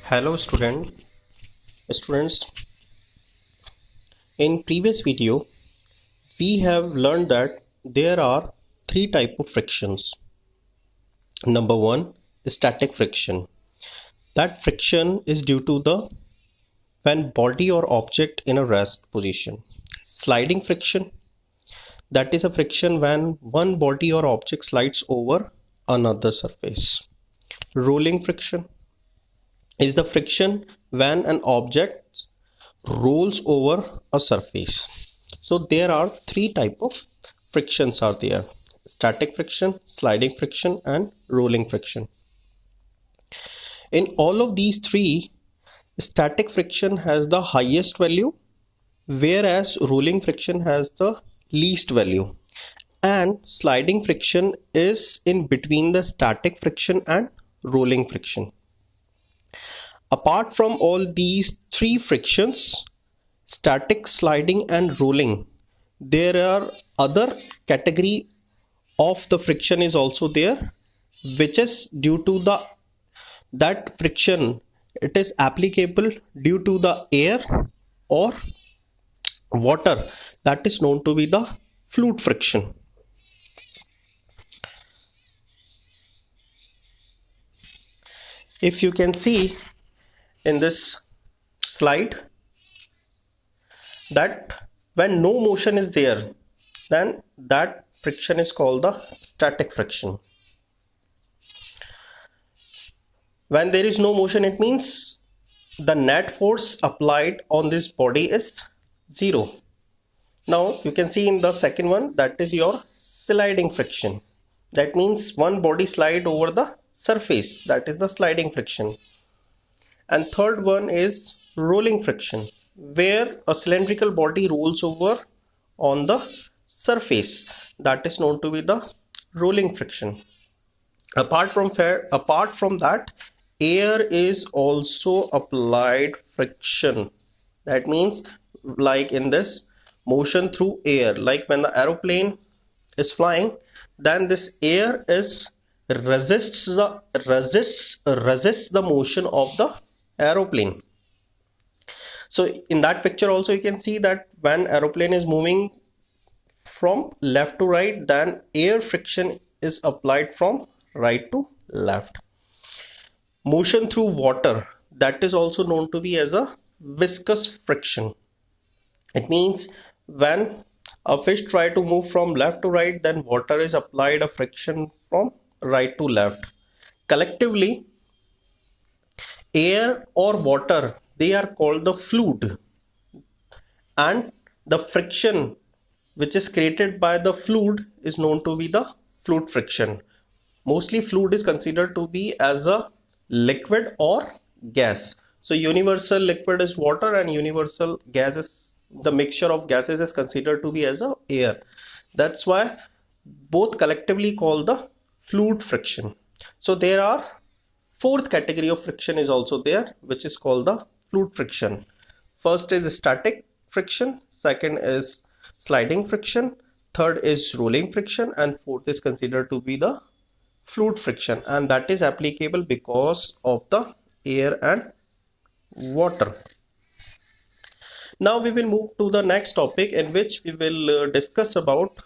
Hello students. In previous video we have learned that there are three types of frictions. Number one, static friction. That friction is due to the when body or object in a rest position. Sliding friction, that is a friction when one body or object slides over another surface. Rolling friction is the friction when an object rolls over a surface. So there are three type of frictions are there: static friction, sliding friction, and rolling friction. In all of these three, static friction has the highest value, whereas rolling friction has the least value, and sliding friction is in between the static friction and rolling friction. Apart from all these three frictions, static, sliding, and rolling, there are other category of the friction is also there, which is due to that friction it is applicable due to the air or water, that is known to be the fluid friction. If you can see in this slide that when no motion is there, then that friction is called the static friction. When there is no motion, it means the net force applied on this body is zero. Now you can see in the second one, that is your sliding friction. That means one body slide over the surface, that is the sliding friction. And third one is rolling friction, where a cylindrical body rolls over on the surface, that is known to be the rolling friction. Apart from that, air is also applied friction. That means like in this motion through air, like when the aeroplane is flying, then this air is resists the motion of the aeroplane. So in that picture also you can see that when aeroplane is moving from left to right, then air friction is applied from right to left. Motion through water, that is also known to be as a viscous friction. It means when a fish try to move from left to right, then water is applied a friction from right to left. Collectively, air or water, they are called the fluid, and the friction which is created by the fluid is known to be the fluid friction. Mostly fluid is considered to be as a liquid or gas. So universal liquid is water and universal gas is the mixture of gases is considered to be as a air. That's why both collectively called the fluid friction. So there are fourth category of friction is also there, which is called the fluid friction. First is static friction, second is sliding friction, third is rolling friction, and fourth is considered to be the fluid friction, and that is applicable because of the air and water. Now we will move to the next topic, in which we will discuss about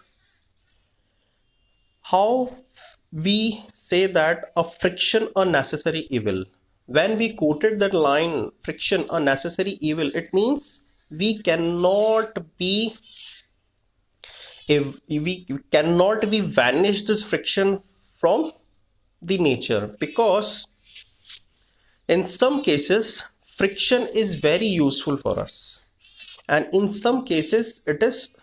how we say that a friction a necessary evil. When we quoted that line, friction a necessary evil, it means we cannot be vanish this friction from the nature, because in some cases friction is very useful for us and in some cases it is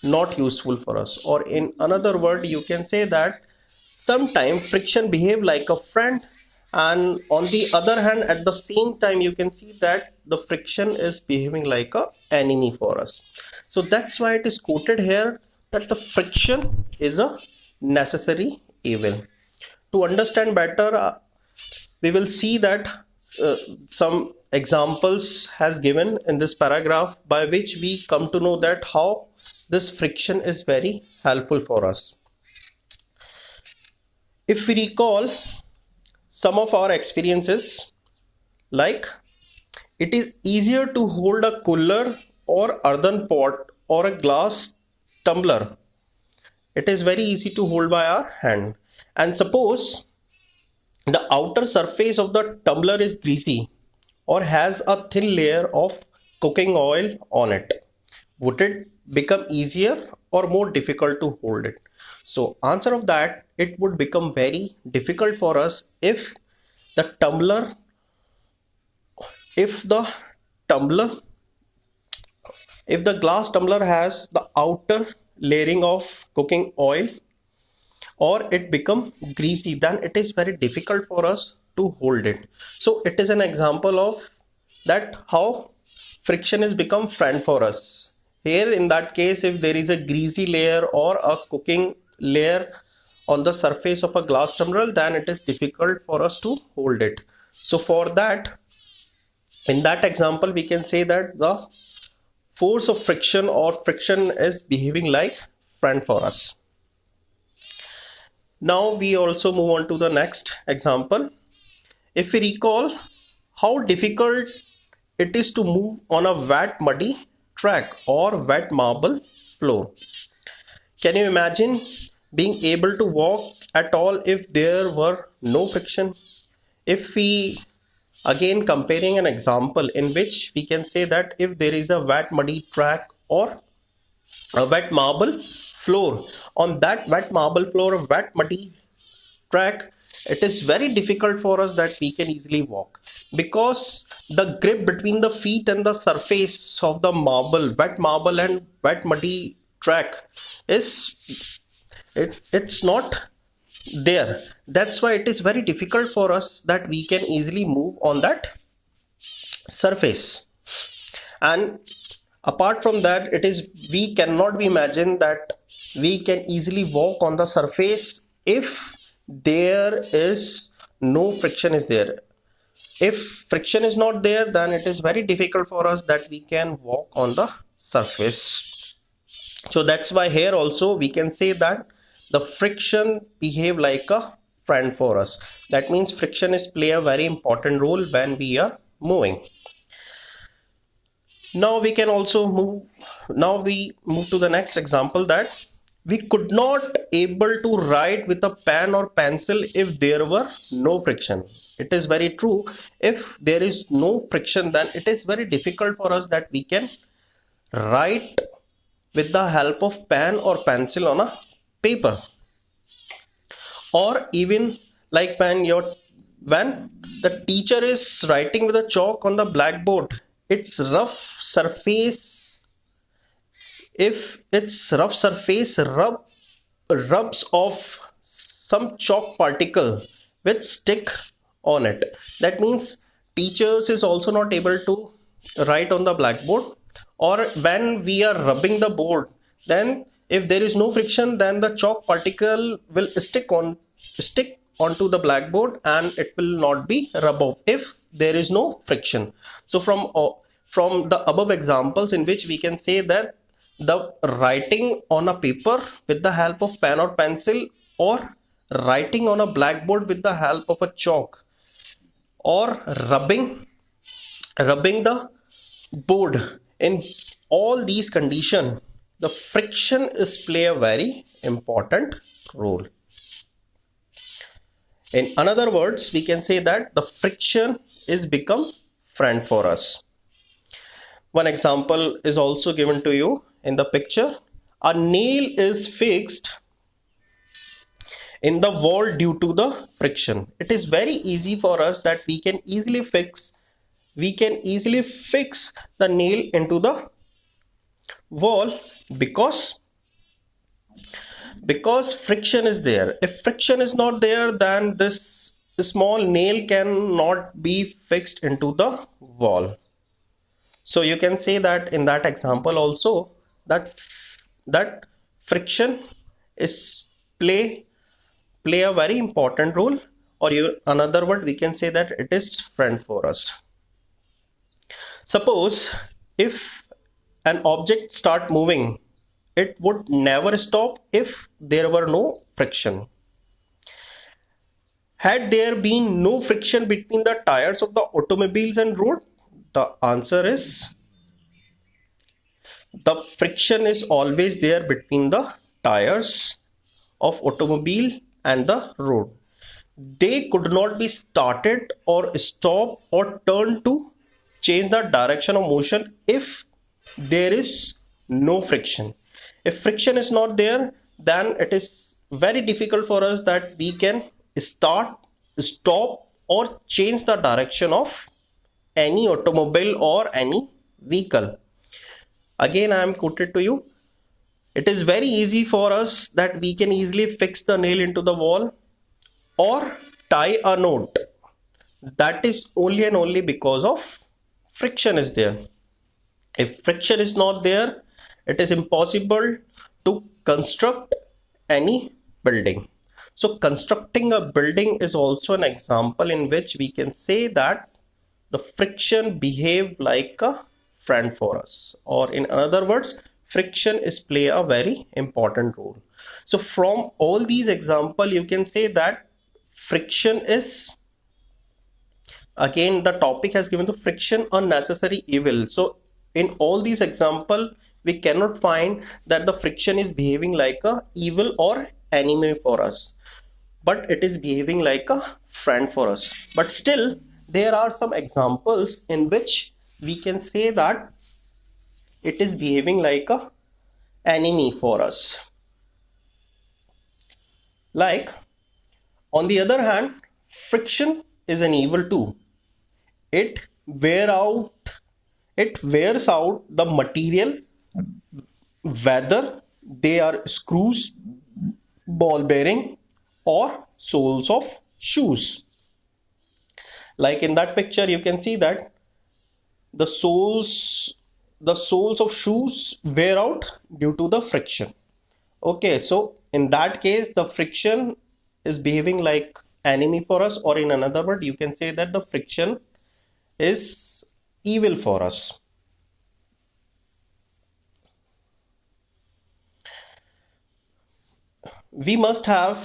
not useful for us, or in another word you can say that sometimes friction behave like a friend, and on the other hand at the same time you can see that the friction is behaving like a enemy for us. So that's why it is quoted here that the friction is a necessary evil. To understand better, we will see that some examples has given in this paragraph, by which we come to know that how this friction is very helpful for us. If we recall some of our experiences, like it is easier to hold a cooler or earthen pot or a glass tumbler. It is very easy to hold by our hand. And suppose the outer surface of the tumbler is greasy or has a thin layer of cooking oil on it. Would it become easier or more difficult to hold it? So answer of that, it would become very difficult for us if the tumbler, if the tumbler, if the glass tumbler has the outer layering of cooking oil or it become greasy, then it is very difficult for us to hold it. So it is an example of that how friction has become friend for us. Here in that case, if there is a greasy layer or a cooking layer on the surface of a glass tumbler, then it is difficult for us to hold it. So for that, in that example, we can say that the force of friction or friction is behaving like friend for us. Now we also move on to the next example. If we recall how difficult it is to move on a wet muddy track or wet marble floor. Can you imagine being able to walk at all if there were no friction? If we again comparing an example in which we can say that if there is a wet muddy track or a wet marble floor, on that wet marble floor, a wet muddy track, it is very difficult for us that we can easily walk because the grip between the feet and the surface of the wet marble and wet muddy track is it's not there. That's why it is very difficult for us that we can easily move on that surface. And apart from that, it is we cannot be imagine that we can easily walk on the surface if there is no friction is there. If friction is not there, then it is very difficult for us that we can walk on the surface. So that's why here also we can say that the friction behave like a friend for us. That means friction is play a very important role when we are moving. Now we can also move. Now we move to the next example that we could not able to write with a pen or pencil if there were no friction. It is very true. If there is no friction, then it is very difficult for us that we can write with the help of pen or pencil on a paper. Or even like when the teacher is writing with a chalk on the blackboard, its rough surface, if its rough surface rubs off some chalk particle which stick on it, that means teachers is also not able to write on the blackboard. Or when we are rubbing the board, then if there is no friction, then the chalk particle will stick onto the blackboard and it will not be rub off if there is no friction. So from the above examples in which we can say that the writing on a paper with the help of pen or pencil or writing on a blackboard with the help of a chalk or rubbing the board, in all these conditions the friction is play a very important role. In other words, we can say that the friction is become friend for us. One example is also given to you in the picture. A nail is fixed in the wall due to the friction. It is very easy for us that we can easily fix the nail into the wall because friction is there. If friction is not there, then this small nail cannot be fixed into the wall. So you can say that in that example also that friction is play a very important role, or another word we can say that it is friend for us. Suppose if an object start moving, it would never stop if there were no friction. Had there been no friction between the tires of the automobiles and road? The answer is the friction is always there between the tires of automobile and the road. They could not be started or stopped or turned to change the direction of motion if there is no friction. If friction is not there, then it is very difficult for us that we can start, stop, or change the direction of any automobile or any vehicle. Again, I am quoted to you. It is very easy for us that we can easily fix the nail into the wall or tie a knot. That is only and only because of friction is there. If friction is not there, it is impossible to construct any building. So constructing a building is also an example in which we can say that the friction behave like a friend for us, or in other words, friction is play a very important role. So from all these example, you can say that friction is, again the topic has given the friction unnecessary evil. So in all these example, we cannot find that the friction is behaving like a evil or enemy for us, but it is behaving like a friend for us. But still there are some examples in which we can say that it is behaving like a enemy for us. Like, on the other hand, friction is an evil too. It wear out it wears out the material, whether they are screws, ball bearing, or soles of shoes. Like in that picture, you can see that the soles of shoes wear out due to the friction. Okay, so in that case, the friction is behaving like enemy for us, or in another word, you can say that the friction is evil for us. We must have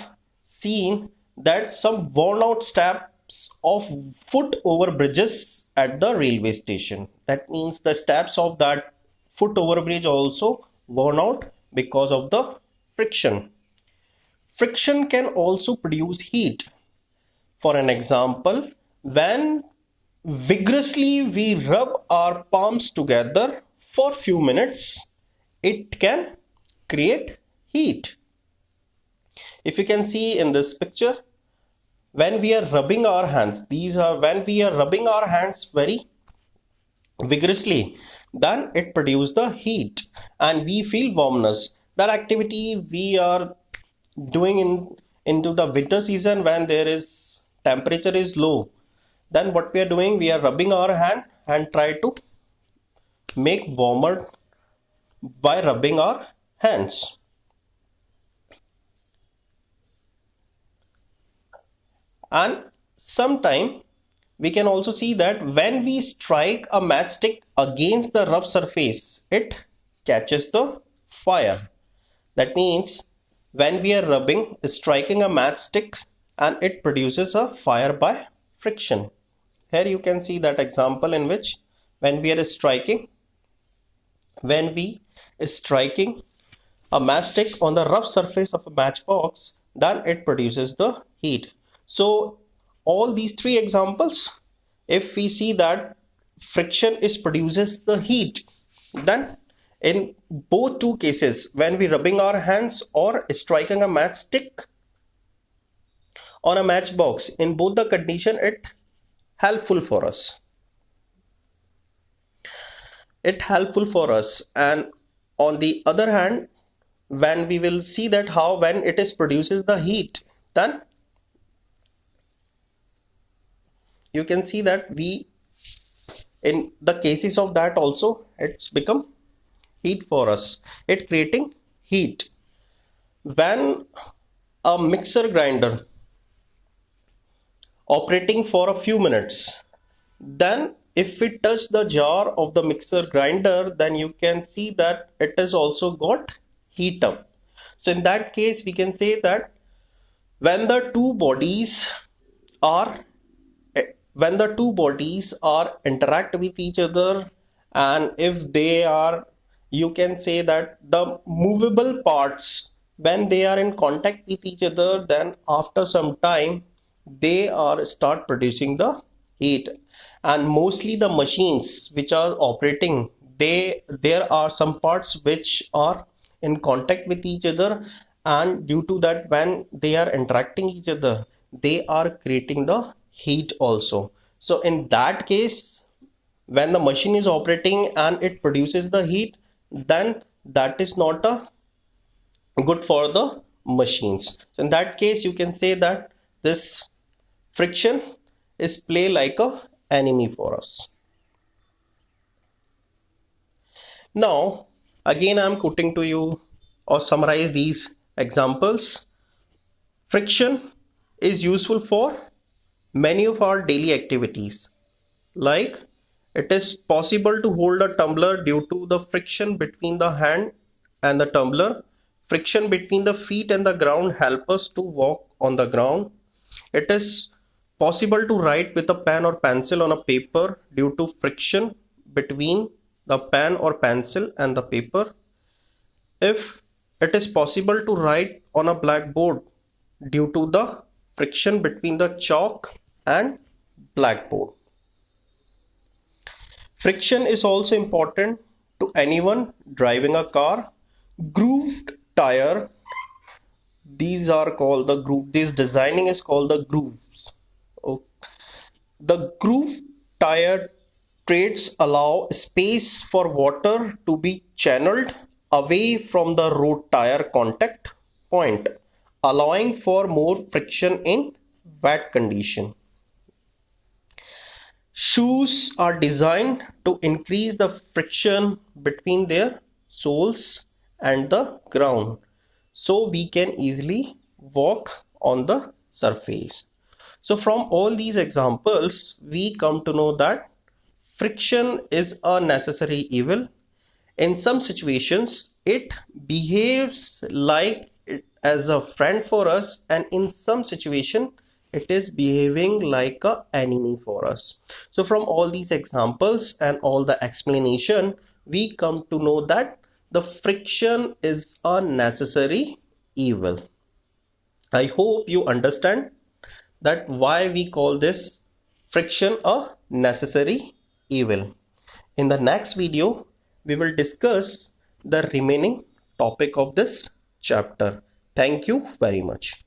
seen that some worn out steps of foot over bridges at the railway station. That means the steps of that foot over bridge also worn out because of the friction. Friction can also produce heat. For an example, when vigorously we rub our palms together for few minutes, it can create heat. If you can see in this picture, when we are rubbing our hands, when we are rubbing our hands very vigorously, then it produces the heat and we feel warmness. That activity we are doing into the winter season when there is temperature is low, then what we are doing, we are rubbing our hand and try to make warmer by rubbing our hands. And sometime we can also see that when we strike a matchstick against the rough surface, it catches the fire. That means when we are striking a matchstick, and it produces a fire by friction. Here you can see that example in which when we are striking a matchstick on the rough surface of a matchbox, then it produces the heat. So all these three examples, if we see that friction produces the heat, then in both two cases, when we rubbing our hands or striking a matchstick on a matchbox, in both the condition it helpful for us. And on the other hand, when we will see that how when it produces the heat, then you can see that we, in the cases of that also, it's become heat for us. It creating heat. When a mixer grinder operating for a few minutes, then if we touch the jar of the mixer grinder, then you can see that it has also got heat up. So in that case, we can say that when the two bodies are when the two bodies are interact with each other, and if they are, you can say that the movable parts, when they are in contact with each other, then after some time they are start producing the heat. And mostly the machines which are operating, they there are some parts which are in contact with each other, and due to that, when they are interacting each other, they are creating the heat also. So in that case, when the machine is operating and it produces the heat, then that is not a good for the machines. So in that case, you can say that this friction is play like a enemy for us. Now, again, I'm quoting to you or summarize these examples. Friction is useful for many of our daily activities. Like, it is possible to hold a tumbler due to the friction between the hand and the tumbler. Friction between the feet and the ground help us to walk on the ground. It is possible to write with a pen or pencil on a paper due to friction between the pen or pencil and the paper. If it is possible to write on a blackboard due to the friction between the chalk and blackboard. Friction is also important to anyone driving a car. Grooved tire, these are called the groove. This designing is called the grooves. Oh. The groove tire treads allow space for water to be channeled away from the road tire contact point, allowing for more friction in wet condition. Shoes are designed to increase the friction between their soles and the ground, so we can easily walk on the surface. So from all these examples, we come to know that friction is a necessary evil. In some situations, it behaves like it as a friend for us, and in some situation, it is behaving like a enemy for us. So from all these examples and all the explanation, we come to know that the friction is a necessary evil. I hope you understand that why we call this friction a necessary evil. In the next video, we will discuss the remaining topic of this chapter. Thank you very much.